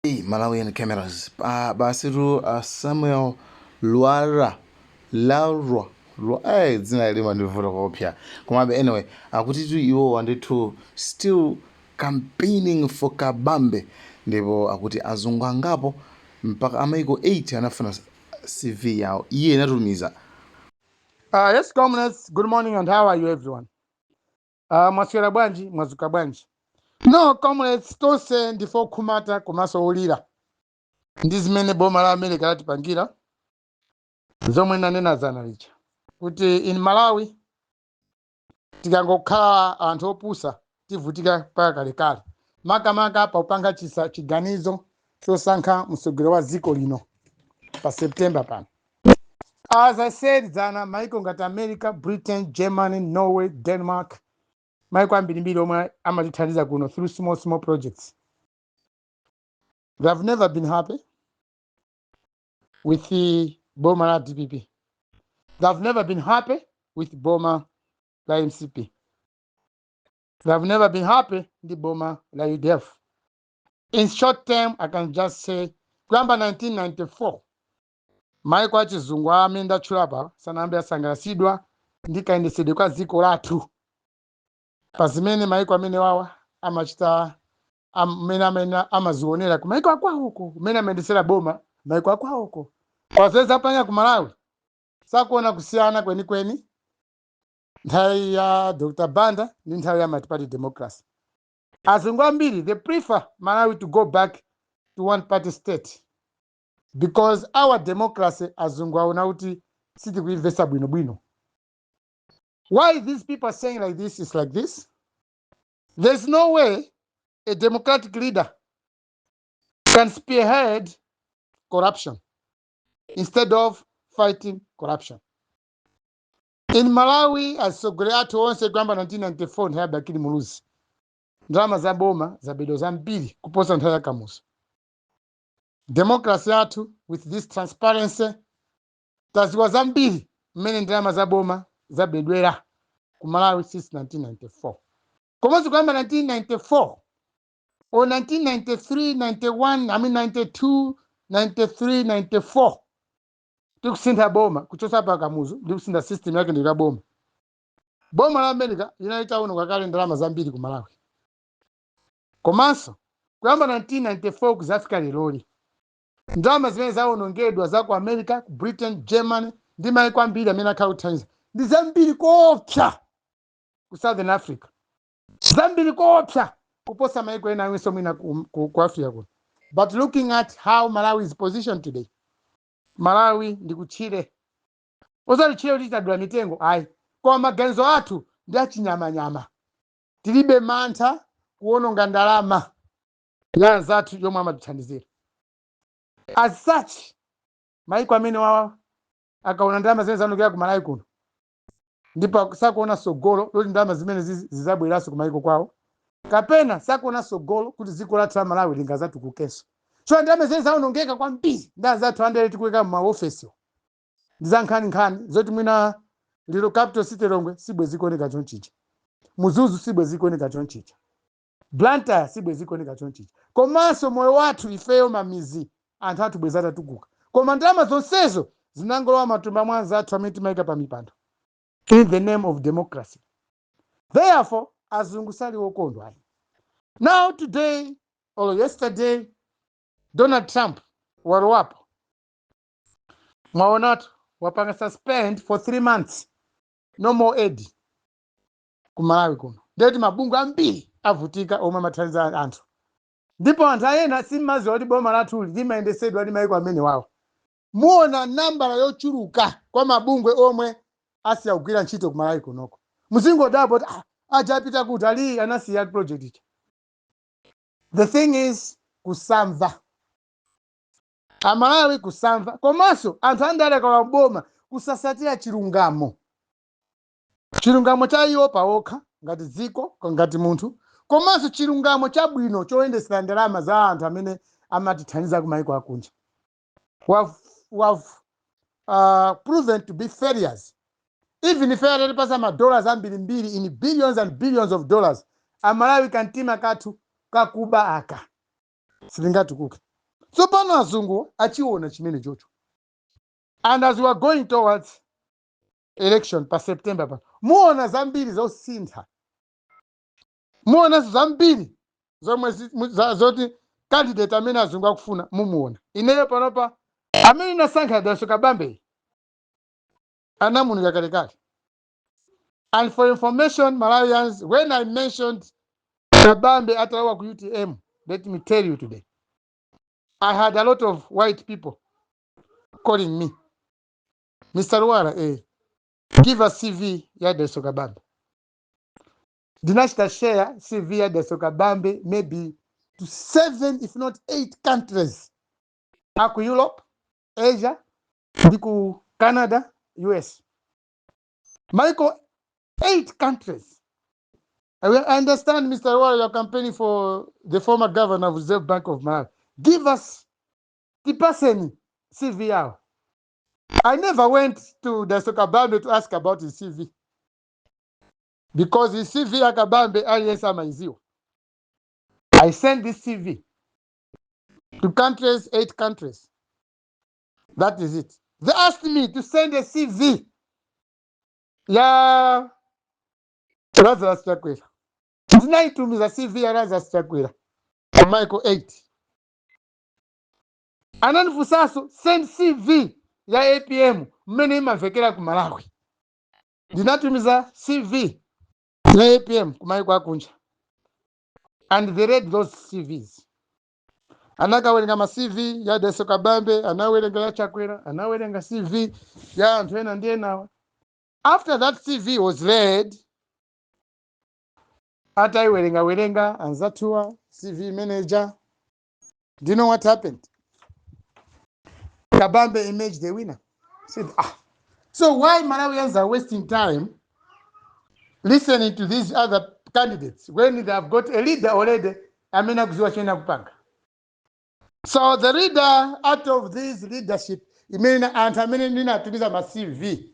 Malawian cameras. Basiru Samuel Luara Laura. Dzina lima ndivula kopya. Komabe anyway, akuti tu iwo wandetu still campaigning for Kabambe. Ndipo akuti azungu angapo mpaka amaiko 8 anafuna CV yao. Iye natumiza. Yes, comrades, good morning and how are you everyone? Mwaswera bwanji, mwazuka bwanji. No, comrades, tose ndifo kumata kumaso ulira. Ndizimene boma la America latipangira. Zomwe nanena zana licha. Kuti in Malawi, tikangokhala anthu opusa, tivutika paka kalekale. Maka pa upanga chiganizo chosankha msogolero wa dziko lino pa September pano. As I said, zana maiko ngati America, Britain, Germany, Norway, Denmark, maiko ambirimbiri omwe amatithandiza kuno through small projects. They have never been happy with the Boma la DPP. They have never been happy with Boma la MCP. They have never been happy with the Boma la UDF. In short term, I can just say, kwamba 1994, maiko achizungu amenda chulapa, sanambe asangalasidwa, ndikaendesedwe kwa ziko lathu. Pazimene maiko amene wawa, amachita, amazionera ku maiko akwa huko, mene amendesera boma, maiko akwa huko. Pazeza panya ku Malawi, sakuona kusiyana kweni, nthawi ya Dr. Banda, ni nthawi ya multi-party democracy. Azungu ambiri, they prefer Malawi to go back to one-party state. Because our democracy, azungu aona kuti siti kuivesa bwino. Why these people are saying like this is like this? There's no way a democratic leader can spearhead corruption instead of fighting corruption. In Malawi, asogolera athu onse kwamba 1994 nthawi Bakili Muluzi, ndalama za boma zabedo zambiri kuposa nthawi ya Kamuzu. Democracy athu with this transparency taziwa zambiri mmene ndalama za boma zabedwera ku Malawi since 1994. Komanso kwamba 1994 or 1993, 91, 92, 93, 94 tikusintha boma kuchosa pa Kamuzu ndikusintha system yake ndika boma. Boma la America linaita uno kakale ndalama zambiri ku Malawi. Komanso kwamba 1994 kuzafika leloli ndalama zimene zaonongedwa za ku America, ku Britain, Germany ndi maiko ambiri amene akhala kuthandiza ndi zambiri kopsa ku Southern Africa. Zambiri kopsa kuposa maiko ena awenso mwina ku Africa kuno. But looking at how Malawi is positioned today, Malawi ndi kutchire. Osati tchire kuti tadula mitengo, ayi. Koma maganizo athu ndi achinyamanyama. Tilibe mantha kuononga ndalama ya anzathu yomwe amatithandizira. As such, maiko amene wawa akaona ndalama zimene zanokera ku Malawi kuno, ndipo sakuona sogolo loti ndalama zimene zizabweranso ku maiko kwawo, kapena sakuona sogolo kuti dziko lathu la Malawi lingazatukukenso. So ndalama zimene zaonongeka kwambiri ndi anzathu andere tikuika mu maofesi ndi za nkhani zoti mwina lero capital city Longwe sibwezi kuoneka chonchicha, Muzuzu sibwezi kuoneka chonchicha, Blantyre sibwezi kuoneka chonchicha. Komanso moyo wathu ifeyo mamizi anthu atubweza tatukuka. Koma ndalama zonsezo zinangolowa matumba mwa anzathu amene timayika pa mipando in the name of democracy. Therefore, azungu sali wokondwa. Now today or yesterday, Donald Trump warowapo mwaonatu wapanga suspend for 3 months, no more aid ku Malawi kuno. Ndeti mabungu ambiri avutika omwe mathandiza anthu. Ndipo anthu ayena simaziwa kuti boma lathu limayendesedwa ndi maiko amene wawo. Muona nambala yochuluka kwa mabungwe omwe asiya kugwira ntchito ku Malawi kunoko. Muzingodabo ajapita kuti ali anasiya project ichi. The thing is kusamva. Amalawi kusamva. Komanso anthu andale kwa boma kusasatira chilungamo. Chilungamo cha iwo paokha ngati dziko ngati munthu. Komanso chilungamo chabwino choyendesera ndalama za anthu amene amatithandiza ku maiko akunja. Have proven to be failures. Even if I pasa $dollars ambirimbiri in billions and billions of dollars, Amalawi kantima kathu kakuba aka. Silingatukuke. tsopano azungu achiona chimene chocho, and as we are going towards election pa September pa muona zambiri zosintha, muona zambiri zomwe zoti candidate amene azungu akufuna mumuona. Ineyo panopa amene nasankha Daso Kabambe anamunika kalekale. And for information, Malawians, when I mentioned Kabambe atawa ku UTM, let me tell you today, I had a lot of white people calling me, Mr. Luara, give a CV ya Daso Kabambe. Dinashita share CV ya Daso Kabambe maybe to 7 if not 8 countries. Aku Europe, Asia, Diku Canada, US. Michael, 8 countries. I understand, Mr. Luara, you're campaigning for the former governor of Reserve Bank of Malawi. Give us the person CV out. I never went to Daso Kabambe to ask about his CV. Because his CV ya Kabambe aliyesa maiziwa. I sent this CV to countries, 8 countries. That is it. They asked me to send a CV. Ya Lazarus Chakwera. Tonight to me the CV ya Lazarus Chakwera. Michael 8. Anani Fusaso send CV ya APM. Mmene imavekera ku Malawi. Ndinatumiza CV ya APM ku Michael Akunja. And they read those CVs. Anakawerenga ma CV ya Daso Kabambe, anawerenga ya Chakwera, anawerenga CV ya anthu ena ndi enawa. After that CV was read, ataiwerenga anzatua CV manager. Do you know what happened? Kabambe imaged the winner. Said, so why Malawians are wasting time listening to these other candidates when they have got a leader already? Amena kuziwa chena kupanga. So the leader out of this leadership, imena antamene nina tumiza ma CV.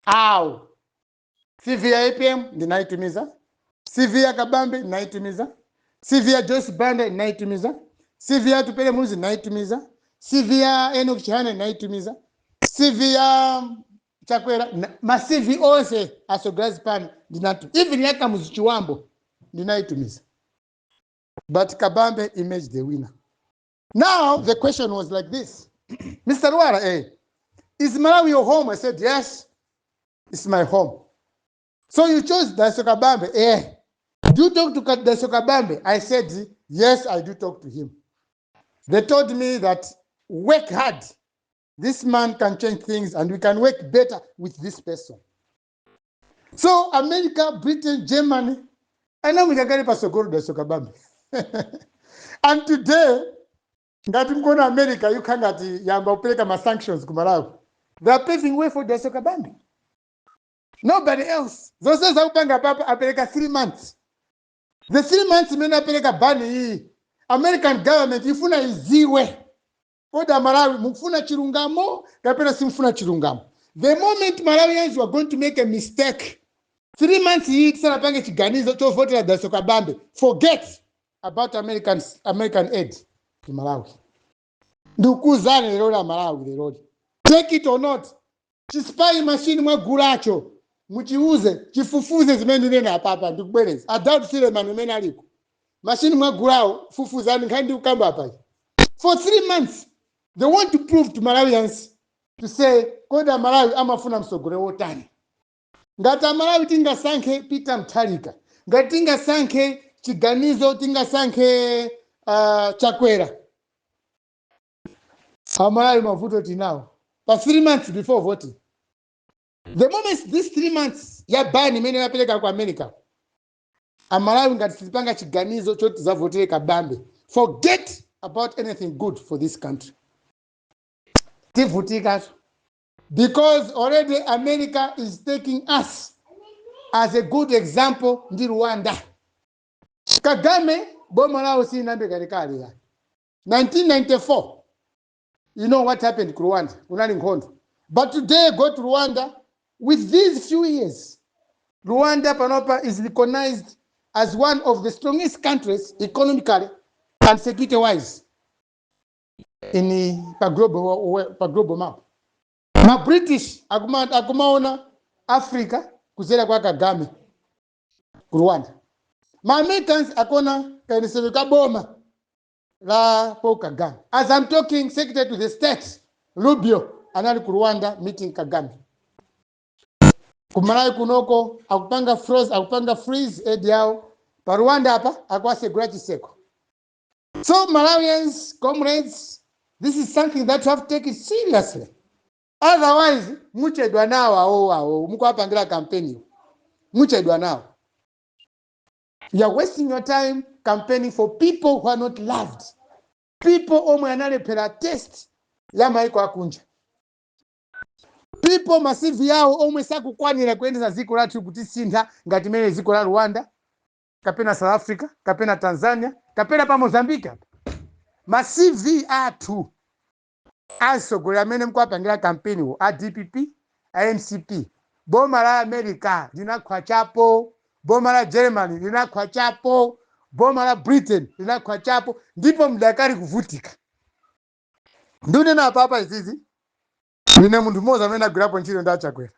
Ow. CV ya APM ndinaitumiza. CV ya Kabambe ndinaitumiza. CV ya Joyce Banda ndinaitumiza. CV ya Tupele Muzi ndinaitumiza. CV ya Enoch Chihane ndinaitumiza. CV ya Chakwera ma CV onse asograz pan ndinatu. Even yaka Muzichiwambo ndinaitumiza. But Kabambe imaged the winner. Now the question was like this. Mr. Luara, is Malawi your home? I said, yes, it's my home. So you chose Daso Kabambe? Do you talk to Daso Kabambe? I said, yes, I do talk to him. They told me that work hard. This man can change things and we can work better with this person. So America, Britain, Germany, I know we can get a pasogoro Daso Kabambe. And today, ngati mkono America, you cannot yamba upeleka ma sanctions ku Malawi. They are paving way for Daso Kabambe. Nobody else. Those za upanga papa apeleka 3 months. The 3 months mena apeleka bani hii. American government ifuna iziwe. Oda Malawi mfuna chirungamo, kapena simfuna chirungamo. The moment Malawians were going to make a mistake, 3 months hii kisana pange chiganizo to vote la Daso Kabambe. Forget about American aid to Malawi. Ndukuzane lero la Malawi lero. Take it or not. Chispai machine mwa gulacho. Muchiuze, chifufuze zimene nena papa ndikubwereza. Adult sile manu mena aliko. Machine mwa gulao fufuzani kandi ukamba hapa. For 3 months, they want to prove to Malawians to say, koda Malawi amafuna msogore wotani. Ngata Malawi tinga sanke Peter Mutharika. Ngata tinga sanke chiganizo tinga sanke Chakwera. Malawi mavuto tinao. For 3 months before voting. The moment these 3 months ya bani mene yapeleka kwa America. Malawi ngati sipanga chiganizo choti zavotele Kabambe. Forget about anything good for this country. Tivutika. Because already America is taking us as a good example ndi Rwanda. Kagame bomalawo si nambe kalikali ya. 1994. You know what happened to Rwanda? Unali nkhondo. But today go to Rwanda. With these few years, Rwanda Panopa is recognized as one of the strongest countries economically and security-wise. in pa global map. Ma British akumaona Africa kuzera kwa Kagame ku Rwanda. Ma Americans akona kainiseweka boma la Paul Kagame. As I'm talking, Secretary to the State Rubio anali ku Rwanda meeting Kagame. Kumalawi kunoko akupanga freeze aid yao pa Rwanda hapa akwase Grachi Seko. So Malawians, comrades, this is something that you have to take it seriously. Otherwise, muchedwa nao ao muko apangira campaign. Muchedwa nao. You are wasting your time campaigning for people who are not loved. People omwe analepera test ya maiko akunja. People masivi yao omwe sakukwanira kuendeza ziko latu kuti sintha ngati mene ziko la Rwanda, kapena South Africa, kapena Tanzania, kapena pa Mozambique. Masivi atu asogolera mene mko apangira campaign a DPP, a MCP. Boma la America linakwa chapo, boma la Germany linakwa chapo, boma la Britain linakwa chapo, ndipo mdakari kuvutika. Ndune na papa izizi. Nine mundu moza mena gulapo nchilo ndachakwera.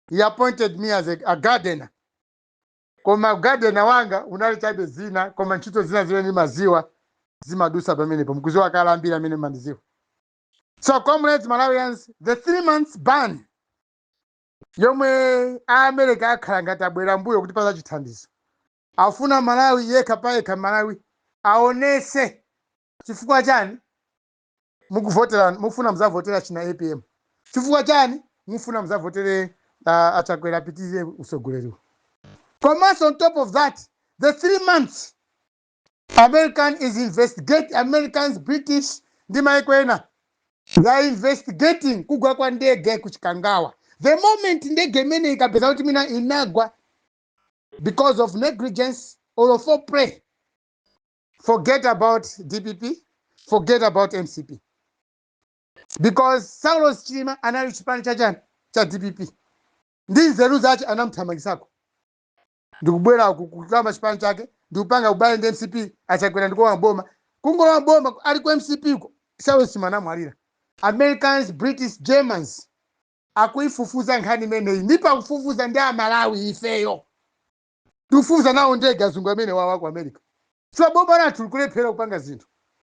He appointed me as a gardener. Koma gardener wanga unali chabe zina, koma nchito zina zile ni maziwa, zimadusa pamene po mkuziwa kalambira mene mandiziwa. So comrades Malawians, the 3 months ban yomwe America akhalangata bwera mbuyo kuti paza chithandizo. Afuna Malawi yeka paeka Malawi aonese chifukwa chani mukuvotera mufuna mzavotera china APM. Chifukwa chani mufuna mzavotere achakwera pitize usogoleri. Commerce on top of that, the 3 months American is investigating, Americans, British, ndimaekwena. They are investigating kugwa kwa ndege kuchikangawa. The moment ndege mene ikapeza kuti mina inagwa because of negligence or for prey, forget about DPP, forget about MCP. Because Saulos Chima anali chipani cha DPP. Ndi nzeru zache anamthamangisako. Ndikubwera kukamba chipani chake, ndikupanga ubale ndi MCP achakwera ndiko mboma. Kungola mboma ali ku MCP ko Saulos Chima namwalira. Americans, British, Germans akuifufuza nkhani meneyi. Nipa kufufuza ndi Malawi ifeyo. Tufufuza nawo ndege azungu amene wawa ku America. So bomba na tulikulephera kupanga zinthu.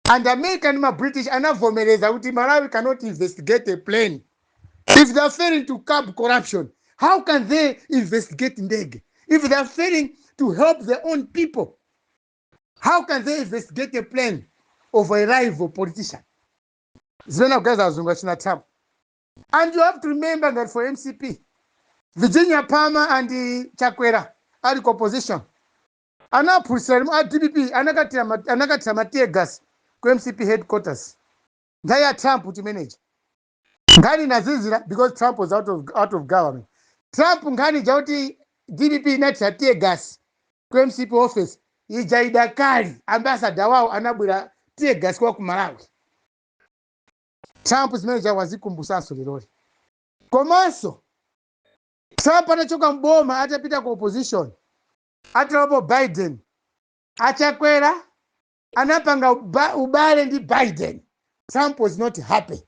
And American and British anavomereza kuti Malawi cannot investigate a plane. If they are failing to curb corruption, how can they investigate ndege? If they are failing to help their own people, how can they investigate a plane of a rival politician? Zena ugaza azungu china Trump. And you have to remember that for MCP, Virginia Palmer and Chakwera are the opposition. Anapulisa DPP anakatira matie gas ku MCP headquarters. Ngaya Trump to manage. Ngani nazizira because Trump was out of government. Trump ngani jauti DPP natira tie gas ku MCP office. Ijaida kali ambassador wao anabwira tie gas kwa ku Malawi. Trump's manager wazikumbusanso lelori. Komanso Trump anachoka mboma atapita ku opposition. Atalopo Biden achakwera anapanga ubale ndi Biden. Trump was not happy.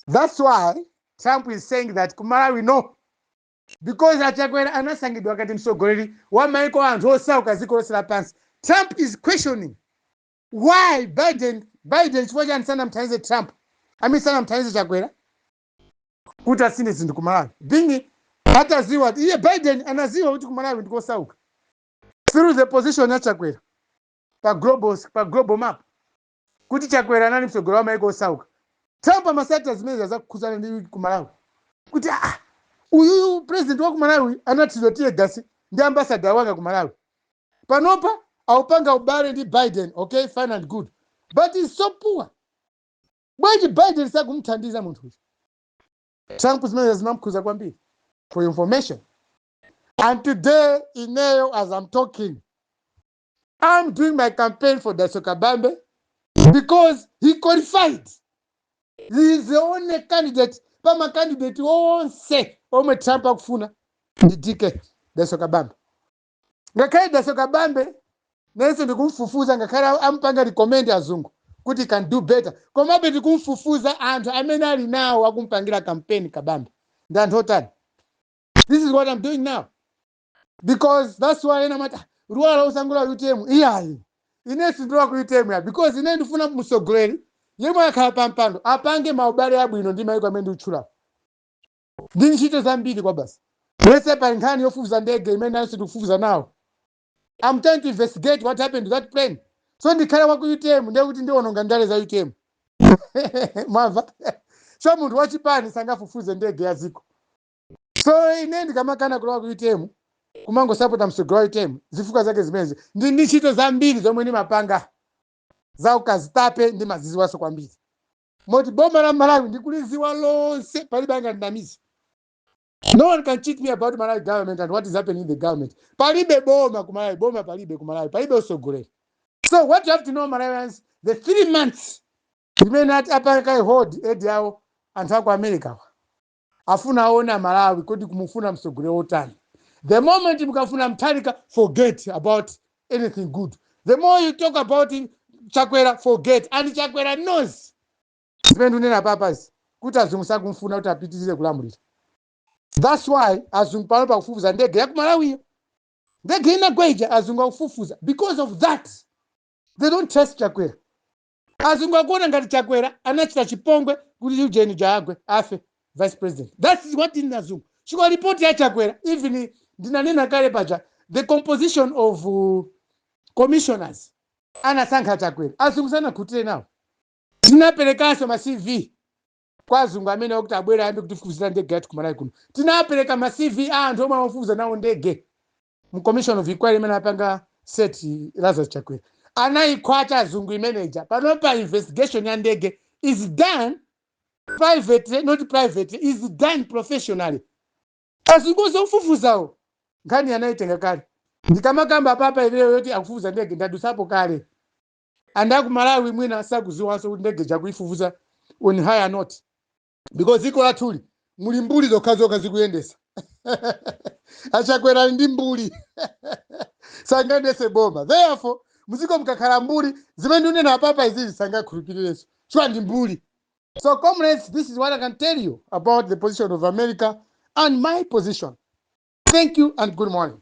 That's why Trump is saying that Kumalawi no. Because achakwera anasangidwa kati msogoleri wa maiko anthu osauka ziko losera pansi. Trump is questioning why Biden chifukwa chani sana mthandize Trump. Sana mthandize Chakwera kuti asine zinthu Kumalawi. Bingi ataziwa iye Biden anaziwa kuti Kumalawi ndikosauka. Through the position ya Chakwera pa global map kuti Chakwera nani msogolo wa maiko osauka. Trump amasata zimene zakukuzana ndi Kumalawi kuti uyu president wa Kumalawi anatizotie gasi ndi ambassador wanga Kumalawi. Panopa aupanga ubale ndi Biden, okay, fine and good, but he's so poor. Bwanji Biden sakumthandiza munthu uyu. Trump zimene zinamkhuza kwambiri. For information. And today, Ineyo, as I'm talking, I'm doing my campaign for Daso Kabambe because he qualified. He is the only candidate, Pama candidate, who say, Ome Trump akufuna, ni DK, Daso Kabambe. Ngakari Daso Kabambe, nese ndikumfufuza ngakari ampanga recommend azungu. kuti can do better komabe tikumfufuza anthu amene ali nawo akumpangira campaign kabambe ndi anthu otani. This is what I'm doing now because that's why ena mata Luwala usangula UTM iyayi ine sindiwa ku UTM ya because ine ndifuna msogoleri yemwe akhala pampando apange maubale abwino ndi mayiko amene ndikutchula ndi ntchito zambiri kwa basi lese pa nkhani yofufuza ndege imene nanso tikufufuza nawo. I'm trying to investigate what happened to that plane. So ndikhala kwa ku UTM ndiye kuti ndiononga ndale za UTM mwamva so munthu wachipani sangafufuze ndege ya ziko. So ine ndikamakana kulowa ku UTM kumango sapota msogolo UTM zifuka zake zimenezi ndi ntchito zambiri zomwe ndimapanga za ukazitape ndi maziziwaso kwambiri moti boma la Malawi ndikuliziwa lonse palibe angandinamize. No one can cheat me about Malawi government and what is happening in the government. Palibe boma ku Malawi, boma palibe ku Malawi, palibe usogolera. So what you have to know Malawians, the 3 months imene ati apaka hold edi yawo anthu aku America afuna aona Malawi kuti kumufuna msogolera otani. The moment mukafuna Mutharika, forget about anything good. The more you talk about Chakwera, forget. And Chakwera knows. Zimene unena papas kuti azungu sakumfuna kuti apitirize kulamulira. That's why azungu pano pakufufuza ndege ya ku Malawi. Ndege inagweja azungu akufufuza. Because of that, they don't trust Chakwera. Azungu akuona ngati Chakwera anachita chipongwe kuti Eugene Jagwe afe vice president. That is what in azungu. Chiko report ya Chakwera even ndinanena kale paja the composition of commissioners anasankha Chakwera azungu sana khutire nawo. Tinaperekanso ma CV kwa azungu amene okuti abwera ayambe kutifufuzira ndege yathu ku Malawi kuno. Tinapereka ma CV anthu omwe amafufuza nawo ndege mu commission of inquiry imene apanga set Lazarus Chakwera anayikhwacha azungu manager panopa investigation ya ndege is done privately, not privately, is done professionally. Azungu zofufuzawo ngani anaitenga kale ndikamakamba papa ileyo yoti akufufuza ndege ndadusapo kale anda ku Malawi mwina asakuziwanso kuti ndege jakuifufuza on higher note because iko latuli muli mbuli zokhazoka zikuyendesa Achakwera ndi mbuli sangandese boma. Therefore muziko mkakhala mbuli zimene unena papa izizi sangakhulupirireso chwa ndi mbuli. So comrades, this is what I can tell you about the position of America and my position. Thank you and good morning.